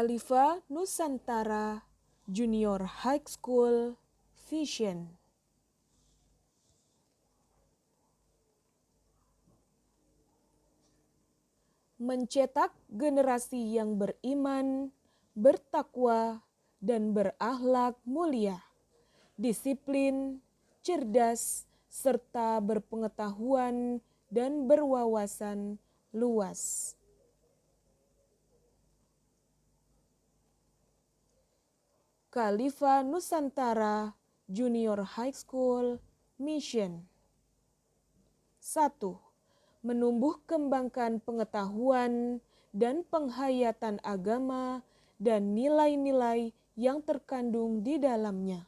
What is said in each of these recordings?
Khalifa Nusantara Junior High School Vision. Mencetak generasi yang beriman, bertakwa, dan berakhlak mulia, disiplin, cerdas, serta berpengetahuan dan berwawasan luas. Khalifa Nusantara Junior High School Mission. 1. Menumbuh kembangkan pengetahuan dan penghayatan agama dan nilai-nilai yang terkandung di dalamnya.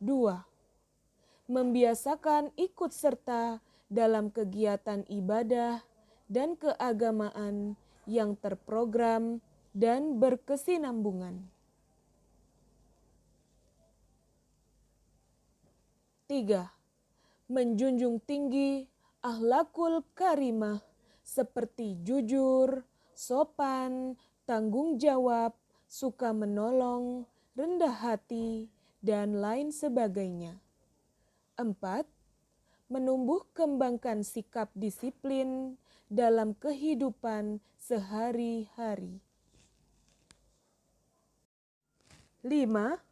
2. Membiasakan ikut serta dalam kegiatan ibadah dan keagamaan yang terprogram dan berkesinambungan. 3. Menjunjung tinggi akhlakul karimah seperti jujur, sopan, tanggung jawab, suka menolong, rendah hati, dan lain sebagainya. 4. Menumbuh kembangkan sikap disiplin dalam kehidupan sehari-hari. 5.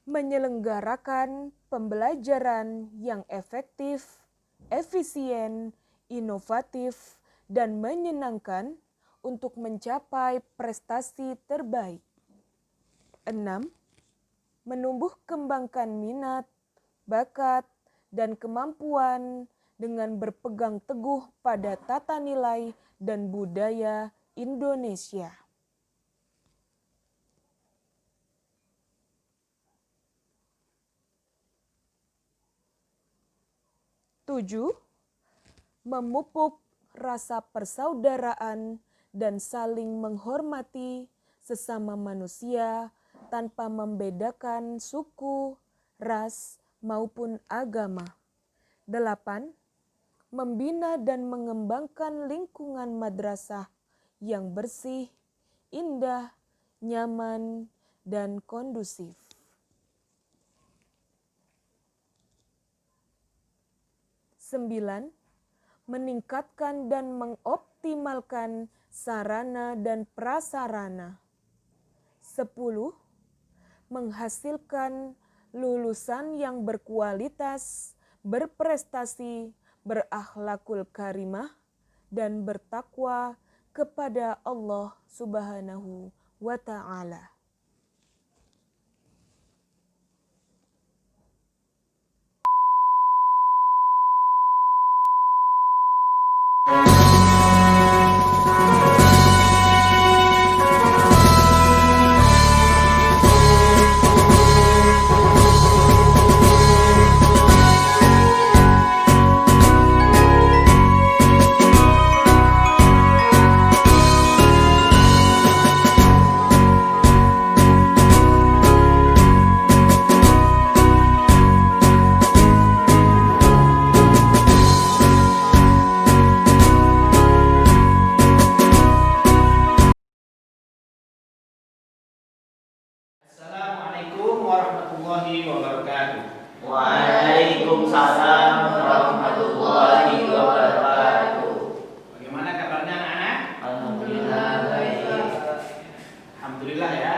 Menyelenggarakan pembelajaran yang efektif, efisien, inovatif, dan menyenangkan untuk mencapai prestasi terbaik. 6. Menumbuh kembangkan minat, bakat, dan kemampuan dengan berpegang teguh pada tata nilai dan budaya Indonesia. 7. Memupuk rasa persaudaraan dan saling menghormati sesama manusia tanpa membedakan suku, ras, maupun agama. 8. Membina dan mengembangkan lingkungan madrasah yang bersih, indah, nyaman, dan kondusif. 9. Meningkatkan dan mengoptimalkan sarana dan prasarana. 10. Menghasilkan lulusan yang berkualitas, berprestasi, berakhlakul karimah, dan bertakwa kepada Allah Subhanahu wa Ta'ala. Assalamualaikum warahmatullahi wabarakatuh. Waalaikumsalam warahmatullahi wabarakatuh. Bagaimana kabarnya anak-anak? Alhamdulillah baik. Alhamdulillah ya.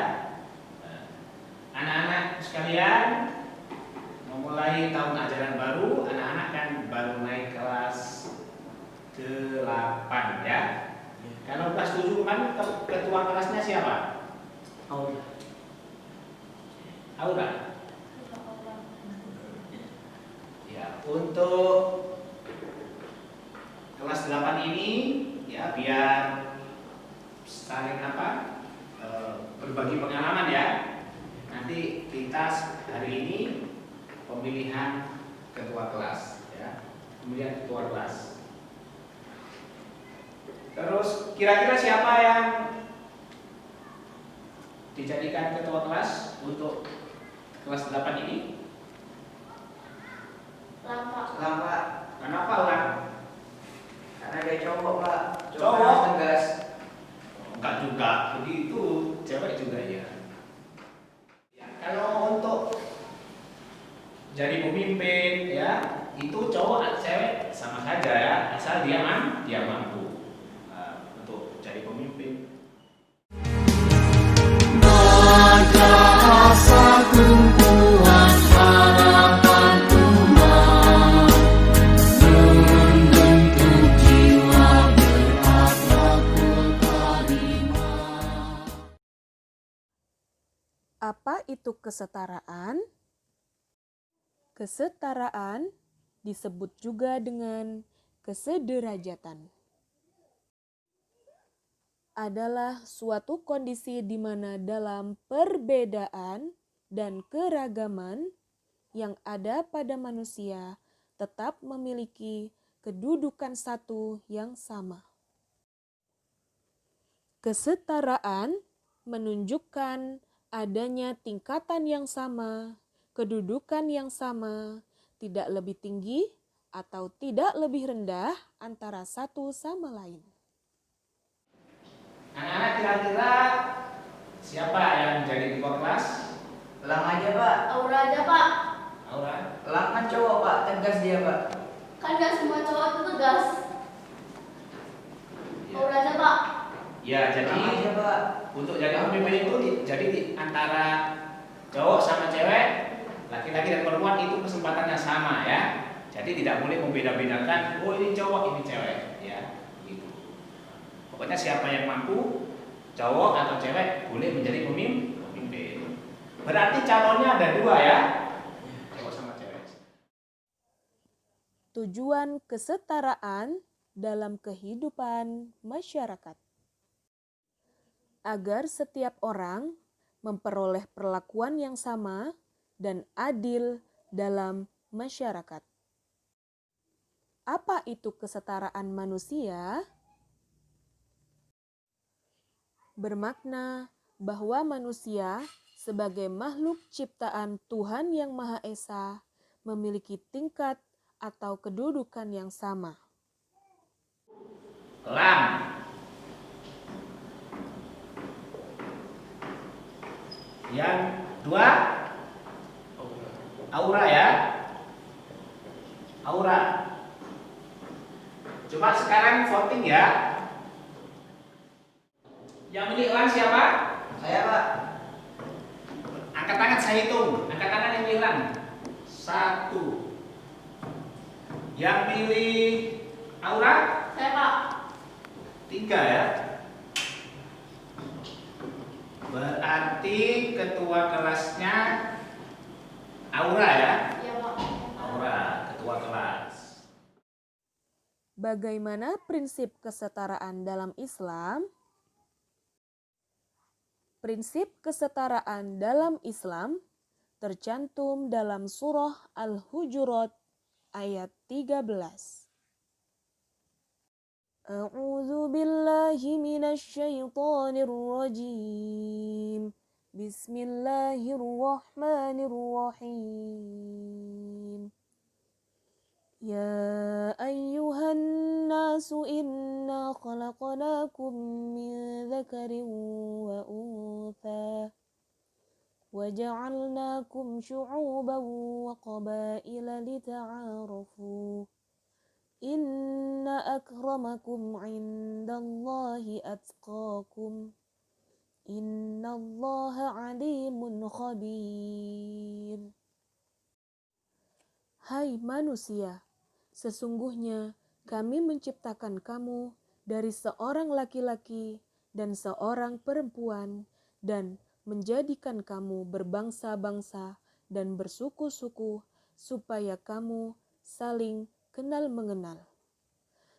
Anak-anak sekalian, memulai tahun ajaran baru, anak-anak kan baru naik kelas ke-8 ya. Kalau kelas 7 kan ketua kelasnya siapa? Aura. Ya, untuk kelas 8 ini ya biar saling berbagi pengalaman ya. Nanti kita hari ini pemilihan ketua kelas ya. Pemilihan ketua kelas. Terus kira-kira siapa yang dijadikan ketua kelas untuk kelas 8 ini? Lama. Kenapa Ulan? Karena dia cowok pak. Cowok? Tegas. Enggak juga, begitu cewek juga ya. Ya, kalau untuk jadi pemimpin ya itu cowok atau cewek sama saja ya, asal dia mampu untuk jadi pemimpin. Ada asa tumpuan harapan umat membentuk jiwa berakhlakul karimah. Apa itu kesetaraan? Kesetaraan disebut juga dengan kesederajatan. Adalah suatu kondisi di mana dalam perbedaan dan keragaman yang ada pada manusia tetap memiliki kedudukan satu yang sama. Kesetaraan menunjukkan adanya tingkatan yang sama, kedudukan yang sama, tidak lebih tinggi atau tidak lebih rendah antara satu sama lain. Anak-anak kira-kira siapa yang jadi ketua kelas? Elang aja pak. Aura aja pak. Aura. Elang kan cowok pak. Tegas dia pak. Kan gak semua cowok itu tegas. Ya, Aura aja pak. ya jadi Elang aja pak. untuk jadi pemimpin itu jadi antara cowok sama cewek, laki-laki dan perempuan itu kesempatannya sama ya. Jadi tidak boleh membeda-bedakan, oh ini cowok ini cewek ya. Gitu. Pokoknya siapa yang mampu, cowok atau cewek boleh menjadi pemimpin. Berarti calonnya ada dua ya, cowok sama cewek. Tujuan kesetaraan dalam kehidupan masyarakat. Agar setiap orang memperoleh perlakuan yang sama dan adil dalam masyarakat. Apa itu kesetaraan manusia? Bermakna bahwa manusia sebagai makhluk ciptaan Tuhan Yang Maha Esa memiliki tingkat atau kedudukan yang sama. Elang. Yang dua, Aura ya. Aura. Coba sekarang voting ya. Yang milih elang siapa? Saya pak. Angkat tangan saya hitung. Angkat tangan yang milih elang. 1. Yang pilih Aura? Saya pak. 3 ya. Berarti ketua kelasnya Aura ya. Iya pak. Aura, ketua kelas. Bagaimana prinsip kesetaraan dalam Islam? Prinsip kesetaraan dalam Islam tercantum dalam surah Al-Hujurat ayat 13. A'udzu billahi minasy syaithanir rajim. Bismillahirrahmanirrahim. Ya ayyuhan nasu inna khalaqnakum min dzakarin wa untha wa ja'alnakum syu'uban wa qabaila lita'arafu. Inna akramakum 'indallahi atqakum. Innallaha 'alimun khabir. Hai manusia, sesungguhnya kami menciptakan kamu dari seorang laki-laki dan seorang perempuan dan menjadikan kamu berbangsa-bangsa dan bersuku-suku supaya kamu saling kenal mengenal.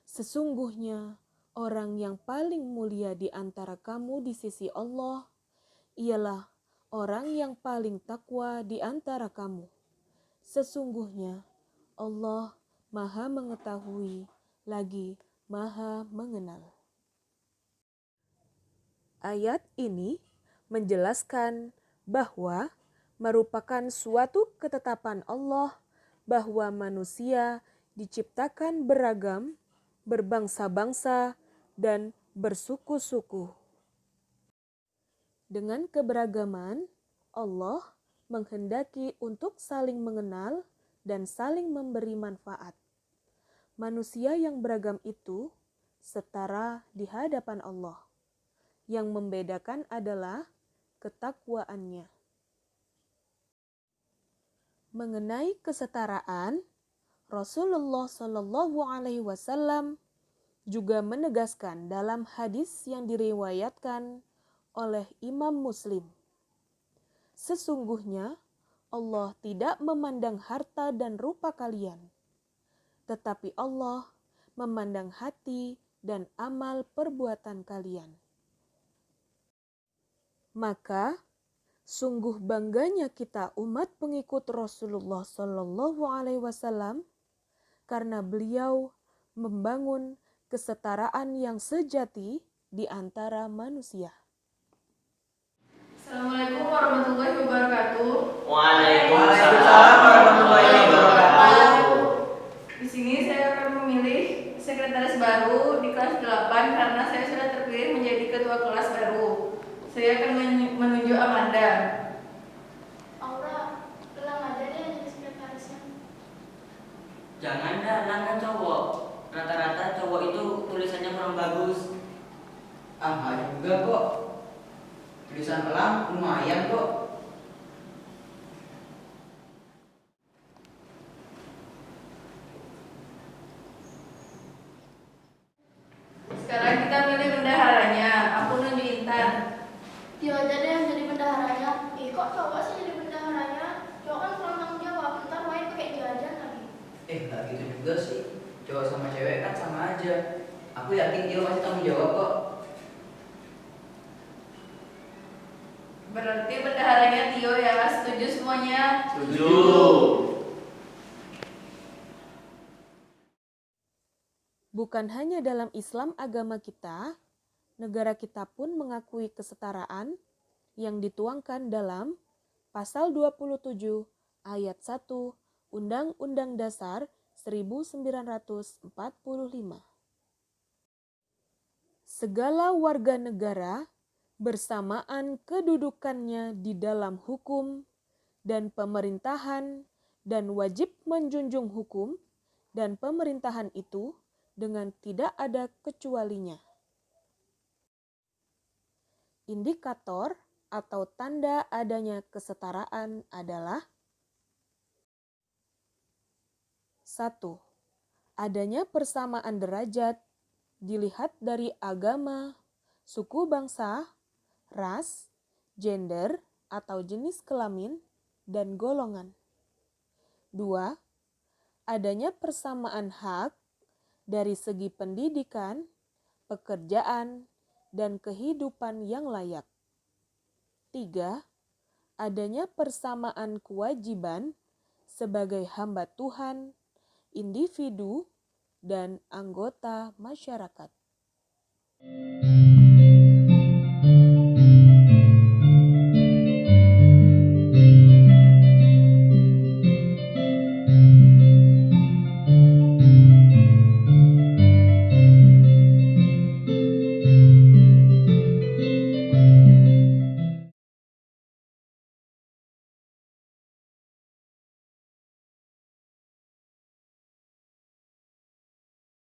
Sesungguhnya orang yang paling mulia di antara kamu di sisi Allah ialah orang yang paling takwa di antara kamu. Sesungguhnya Allah Maha Mengetahui lagi Maha Mengenal. Ayat ini menjelaskan bahwa merupakan suatu ketetapan Allah bahwa manusia diciptakan beragam, berbangsa-bangsa, dan bersuku-suku. Dengan keberagaman, Allah menghendaki untuk saling mengenal dan saling memberi manfaat. Manusia yang beragam itu setara di hadapan Allah. Yang membedakan adalah ketakwaannya. Mengenai kesetaraan, Rasulullah Shallallahu Alaihi Wasallam juga menegaskan dalam hadis yang diriwayatkan oleh Imam Muslim. Sesungguhnya Allah tidak memandang harta dan rupa kalian, tetapi Allah memandang hati dan amal perbuatan kalian. Maka sungguh bangganya kita umat pengikut Rasulullah Shallallahu Alaihi Wasallam karena beliau membangun kesetaraan yang sejati di antara manusia. Assalamualaikum warahmatullahi wabarakatuh. Waalaikumsalam warahmatullahi wabarakatuh. Di sini saya akan memilih sekretaris baru di kelas 8 karena saya sudah terpilih menjadi ketua kelas baru. Saya akan menunjuk Amanda. Aura, bilang aja deh jadi sekretarisnya. Jangan dah, kan cowok. Rata-rata cowok itu tulisannya kurang bagus. Ada juga kok. Tulisan Elang lumayan kok. Sekarang kita pilih bendaharanya. Aku nunjuk Intan. Dia aja deh yang jadi bendaharanya. Kok cowok sih jadi bendaharanya? Cowok kan kurang tanggung jawab, ntar main pakai jajan lagi. Nggak gitu juga sih. Cowok sama cewek kan sama aja. Aku yakin dia masih tanggung jawab kok. Berarti bendaharanya Tio ya. Setuju semuanya? Setuju. Bukan hanya dalam Islam agama kita, negara kita pun mengakui kesetaraan yang dituangkan dalam Pasal 27 Ayat 1 Undang-Undang Dasar 1945. Segala warga negara bersamaan kedudukannya di dalam hukum dan pemerintahan dan wajib menjunjung hukum dan pemerintahan itu dengan tidak ada kecualinya. Indikator atau tanda adanya kesetaraan adalah 1. Adanya persamaan derajat dilihat dari agama, suku bangsa, ras, gender atau jenis kelamin, dan golongan. 2. Adanya persamaan hak dari segi pendidikan, pekerjaan, dan kehidupan yang layak. 3. Adanya persamaan kewajiban sebagai hamba Tuhan, individu, dan anggota masyarakat.